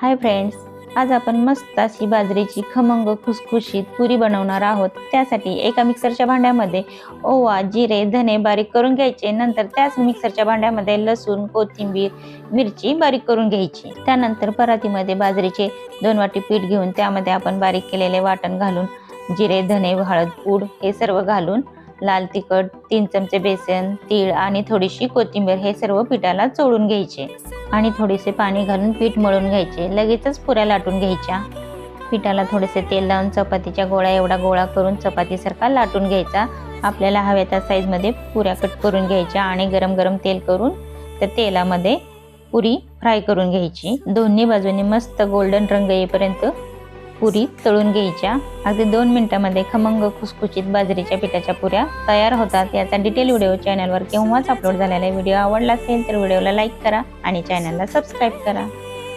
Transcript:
Hi friends, आज आपण मस्त अशी बाजरीची खमंग खुसखुशीत पुरी बनवणार आहोत। त्यासाठी एका मिक्सरच्या भांड्यामध्ये ओवा, जिरे, धने बारीक करून घ्यायचे। नंतर त्याच मिक्सरच्या भांड्यामध्ये लसूण, कोथिंबीर, मिरची बारीक करून घ्यायची। त्यानंतर परातीमध्ये बाजरीचे 2 वाटी पीठ घेऊन त्यामध्ये आपण बारीक केलेले वाटण घालून जिरे, धने, हळद पूड हे सर्व घालून लाल तिखट, 3 चमचे बेसन, तीळ आणि थोडीशी कोथिंबीर हे सर्व पिठाला चोळून घ्यायचे आणि थोडेसे पाणी घालून पीठ मळून घ्यायचे। लगेचच पुऱ्या लाटून घ्यायच्या। पिठाला थोडेसे तेल लावून चपातीच्या गोळा एवढा गोळा करून चपातीसारखा लाटून घ्यायचा। आपल्याला हव्या त्या साईजमध्ये पुऱ्या कट करून घ्यायच्या आणि गरम गरम तेल करून त्या तेलामध्ये पुरी फ्राय करून घ्यायची। दोन्ही बाजूंनी मस्त गोल्डन रंग येईपर्यंत पुरी तळून घ्यायच्या। अगदी 2 मिनिटांमध्ये खमंग खुसखुशीत बाजरीच्या पिठाच्या पुऱ्या तयार होतात। याचा डिटेल व्हिडिओ चॅनलवर केव्हाच अपलोड झालेला आहे। व्हिडिओ आवडला असेल तर व्हिडिओला लाईक करा आणि चॅनलला सबस्क्राईब करा।